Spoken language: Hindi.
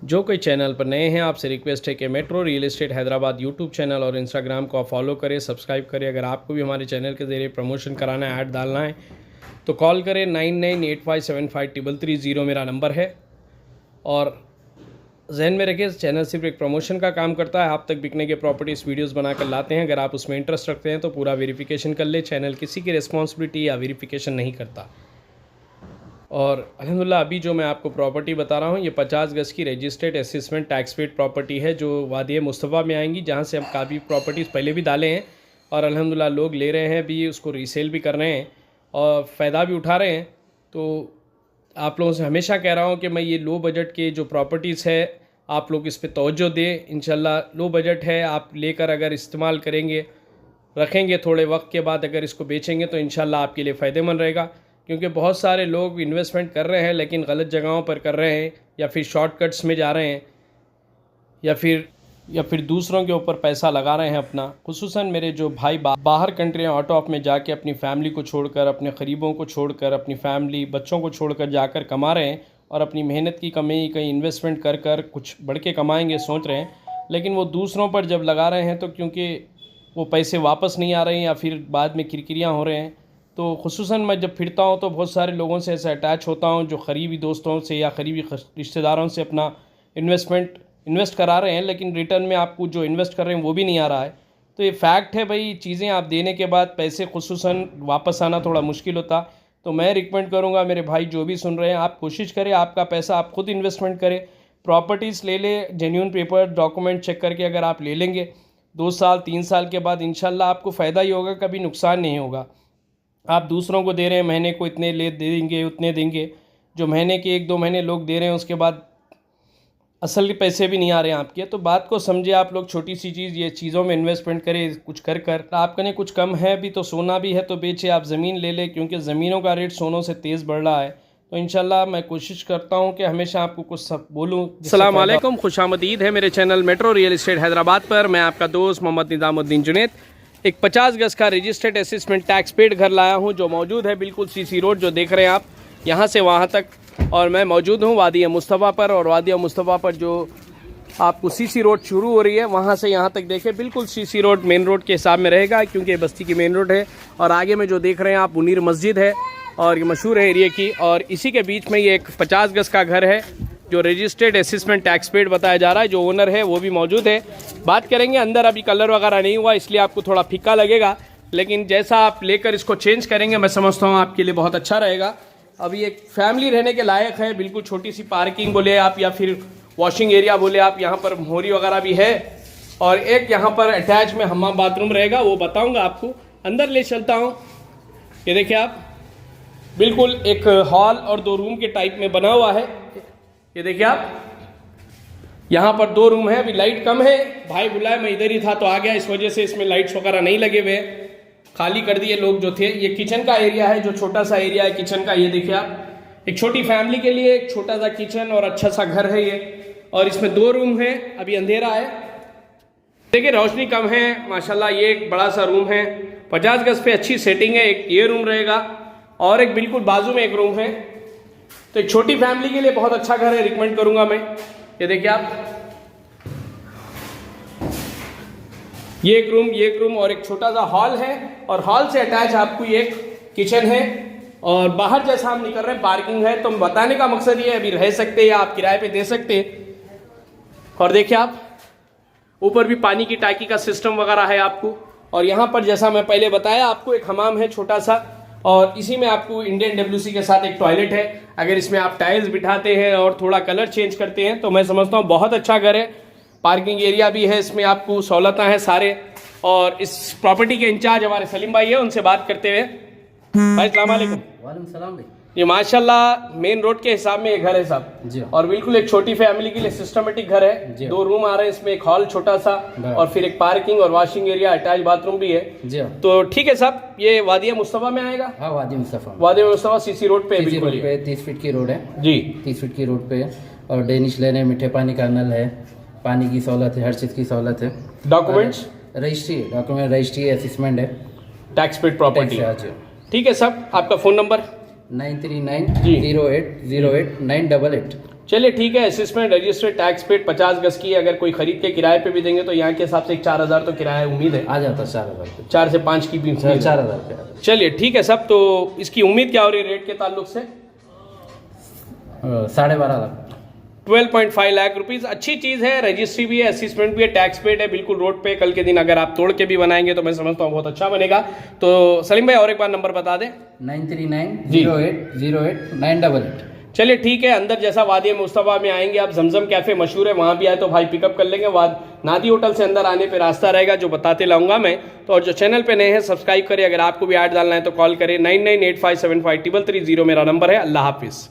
जो कोई चैनल पर नए हैं आपसे रिक्वेस्ट है कि metro real estate Hyderabad YouTube channel और इंस्टाग्राम को आप फॉलो करें, सब्सक्राइब करें। अगर आपको भी हमारे चैनल के ज़रिए प्रमोशन कराना है, ऐड डालना है तो कॉल करें 9985753330 मेरा नंबर है। और जहन में रखिए, चैनल सिर्फ एक प्रमोशन का काम करता है। आप तक बिकने के प्रॉपर्टीज़ वीडियोस बनाकर लाते हैं। अगर आप उसमें इंटरेस्ट रखते हैं तो पूरा वेरिफिकेशन कर ले। चैनल किसी की रिस्पॉन्सिबिलिटी या वेरिफिकेशन नहीं करता। और अल्हम्दुलिल्लाह अभी जो मैं आपको प्रॉपर्टी बता रहा हूँ ये 50 गज की registered assessment tax paid property है जो वादी मुस्तफ़ा में आएंगी, जहाँ से हम काफ़ी प्रॉपर्टीज़ पहले भी डाले हैं और अल्हम्दुलिल्लाह लोग ले रहे हैं भी, उसको रीसेल भी कर रहे हैं और फ़ायदा भी उठा रहे हैं। तो आप लोगों से हमेशा कह रहा हूँ कि मैं ये लो बजट के जो प्रॉपर्टीज़ है आप लोग इस पर तवज्जो दें। इंशाल्लाह लो बजट है, आप लेकर अगर इस्तेमाल करेंगे, रखेंगे, थोड़े वक्त के बाद अगर इसको बेचेंगे तो इंशाल्लाह आपके लिए फ़ायदेमंद रहेगा। क्योंकि बहुत सारे लोग इन्वेस्टमेंट कर रहे हैं लेकिन गलत जगहों पर कर रहे हैं, या फिर शॉर्टकट्स में जा रहे हैं, या फिर दूसरों के ऊपर पैसा लगा रहे हैं अपना। खुसूसन मेरे जो भाई बाहर कंट्री आउट ऑफ में जाके अपनी फैमिली को छोड़कर, अपने क़रीबों को छोड़कर, अपनी फैमिली बच्चों को छोड़कर जाकर कमा रहे हैं और अपनी मेहनत की कमाई कहीं इन्वेस्टमेंट कर कर कुछ बढ़ के कमाएँगे सोच रहे हैं, लेकिन वो दूसरों पर जब लगा रहे हैं तो क्योंकि वो पैसे वापस नहीं आ रहे हैं या फिर बाद में किरकिरियाँ हो रहे हैं। तो खुसूसन मैं जब फिरता हूँ तो बहुत सारे लोगों से ऐसे अटैच होता हूँ जो करीबी दोस्तों से या करीबी रिश्तेदारों से अपना इन्वेस्ट करा रहे हैं, लेकिन रिटर्न में आपको जो इन्वेस्ट कर रहे हैं वो भी नहीं आ रहा है। तो ये फैक्ट है भाई, चीज़ें आप देने के बाद पैसे खुसूसन वापस आना थोड़ा मुश्किल होता। तो मैं रिकमेंड करूँगा मेरे भाई जो भी सुन रहे हैं, आप कोशिश करें आपका पैसा आप खुद इन्वेस्टमेंट करें, प्रॉपर्टीज़ ले ले, जेन्युइन पेपर डॉक्यूमेंट चेक करके अगर आप ले लेंगे 2 साल 3 साल के बाद इंशाल्लाह आपको फ़ायदा ही होगा, कभी नुकसान नहीं होगा। आप दूसरों को दे रहे हैं, महीने को इतने ले देंगे उतने देंगे, जो महीने के 1-2 महीने लोग दे रहे हैं उसके बाद असल के पैसे भी नहीं आ रहे हैं आपके। तो बात को समझे आप लोग, छोटी सी चीज़, ये चीज़ों में इन्वेस्टमेंट करें कुछ कर कर। आपके कुछ कम है भी तो सोना भी है तो बेचे, आप ज़मीन ले लें क्योंकि ज़मीनों का रेट सोनों से तेज़ बढ़ रहा है। तो इंशाल्लाह मैं कोशिश करता हूँ कि हमेशा आपको कुछ सब बोलूँ। अस्सलाम वालेकुम, खुशामदीद है मेरे channel metro real estate Hyderabad पर। मैं आपका दोस्त मोहम्मद निज़ामुद्दीन जुनैद एक 50 गज का रजिस्टर्ड असेसमेंट टैक्स पेड घर लाया हूँ जो मौजूद है बिल्कुल सीसी रोड जो देख रहे हैं आप, यहाँ से वहाँ तक। और मैं मौजूद हूँ वादी मुस्तफ़ा पर, और वादी मुस्तफ़ा पर जो आपको सीसी रोड शुरू हो रही है वहाँ से यहाँ तक देखें बिल्कुल सीसी रोड मेन रोड के हिसाब में रहेगा, क्योंकि बस्ती की मेन रोड है। और आगे में जो देख रहे हैं आप मुनीर मस्जिद है और ये मशहूर है एरिया की, और इसी के बीच में ये एक 50 गज का घर है जो रजिस्टर्ड असेसमेंट टैक्स पेड बताया जा रहा है। जो ओनर है वो भी मौजूद है, बात करेंगे। अंदर अभी कलर वगैरह नहीं हुआ इसलिए आपको थोड़ा फीका लगेगा, लेकिन जैसा आप लेकर इसको चेंज करेंगे मैं समझता हूँ आपके लिए बहुत अच्छा रहेगा। अभी एक फैमिली रहने के लायक है, बिल्कुल छोटी सी पार्किंग बोले आप या फिर वॉशिंग एरिया बोले आप, यहाँ पर मोरी वगैरह भी है, और एक यहाँ पर अटैच में हम्माम बाथरूम रहेगा, वो बताऊँगा आपको। अंदर ले चलता हूँ। ये देखिए आप, बिल्कुल एक हॉल और 2 रूम के टाइप में बना हुआ है। ये देखिए आप, यहाँ पर 2 रूम है। अभी लाइट कम है, भाई बुलाए, मैं इधर ही था तो आ गया, इस वजह से इसमें लाइट्स वगैरह नहीं लगे हुए, खाली कर दिए लोग जो थे। ये किचन का एरिया है, जो छोटा सा एरिया है किचन का। ये देखिए आप, एक छोटी फैमिली के लिए एक छोटा सा किचन और अच्छा सा घर है ये। और इसमें 2 रूम है, अभी अंधेरा है, देखिए रोशनी कम है माशाल्लाह। ये एक बड़ा सा रूम है, 50 गज पे अच्छी सेटिंग है। एक ये रूम रहेगा और एक बिल्कुल बाजू में एक रूम है। तो एक छोटी फैमिली के लिए बहुत अच्छा घर है, रिकमेंड करूंगा मैं। ये देखिए आप, ये एक रूम और एक छोटा सा हॉल है, और हॉल से अटैच आपको ये एक किचन है। और बाहर जैसा हम निकल रहे हैं पार्किंग है। तो बताने का मकसद ये है, अभी रह सकते हैं या आप किराए पे दे सकते हैं। और देखिए आप, ऊपर भी पानी की टाकी का सिस्टम वगैरह है आपको। और यहाँ पर जैसा मैं पहले बताया आपको एक हमाम है छोटा सा, और इसी में आपको इंडियन डब्ल्यूसी के साथ एक टॉयलेट है। अगर इसमें आप टाइल्स बिठाते हैं और थोड़ा कलर चेंज करते हैं तो मैं समझता हूँ बहुत अच्छा घर है। पार्किंग एरिया भी है, इसमें आपको सहूलतें हैं सारे। और इस प्रॉपर्टी के इंचार्ज हमारे सलीम भाई है, उनसे बात करते हुए। भाई अस्सलाम वालेकुम। वालेकुम सलाम भाई। ये माशाल्लाह मेन रोड के हिसाब में ये घर है साहब जी, और बिल्कुल एक छोटी फैमिली के लिए सिस्टमेटिक घर है। 2 रूम आ रहे हैं इसमें, एक हॉल छोटा सा और फिर एक पार्किंग और वॉशिंग एरिया, अटैच बाथरूम भी है जी। तो ठीक है साहब, ये वादी मुस्तफ़ा में आएगा। हाँ, वादी मुस्तफ़ा सीसी रोड पे बिल्कुल 30 फीट की रोड है जी, 30 फीट की रोड पे। और डेनिश लेन है, मीठे पानी का नल है, पानी की सहूलत है, हर चीज़ की सहूलत है। डॉक्यूमेंट्स रजिस्ट्री असेसमेंट है, टैक्स पेड प्रॉपर्टी। ठीक है साहब, आपका फ़ोन नंबर 9390808988। चलिए ठीक है, असेसमेंट रजिस्टर्ड टैक्स पेड 50 गज की है। अगर कोई खरीद के किराए पे भी देंगे तो यहाँ के हिसाब से 4,000 तो किराया उम्मीद है, आ जाता 4,000 4 से 5 की भी उम्मीद है। 4,000 रुपये। चलिए ठीक है सब, तो इसकी उम्मीद क्या हो रही है रेट के ताल्लुक से? 12.5 लाख। 12.5 लाख रुपीज़। अच्छी चीज़ है, रजिस्ट्री भी है, असेसमेंट भी है, टैक्स पेड है, बिल्कुल रोड पे। कल के दिन अगर आप तोड़ के भी बनाएंगे तो मैं समझता हूँ बहुत अच्छा बनेगा। तो सलीम भाई और एक बार नंबर बता दें। 9390808988। चलिए ठीक है, अंदर जैसा वादी मुस्तफा में आएंगे आप, जमजम कैफ़े मशहूर है, वहाँ भी आए तो भाई पिकअप कर लेंगे। नादी होटल से अंदर आने पे रास्ता रहेगा जो बताते लाऊंगा मैं। तो और जो चैनल पे नए हैं सब्सक्राइब करें। अगर आपको भी ऐड डालना है तो कॉल करें 9985753330 मेरा नंबर है। अल्लाह हाफिज़।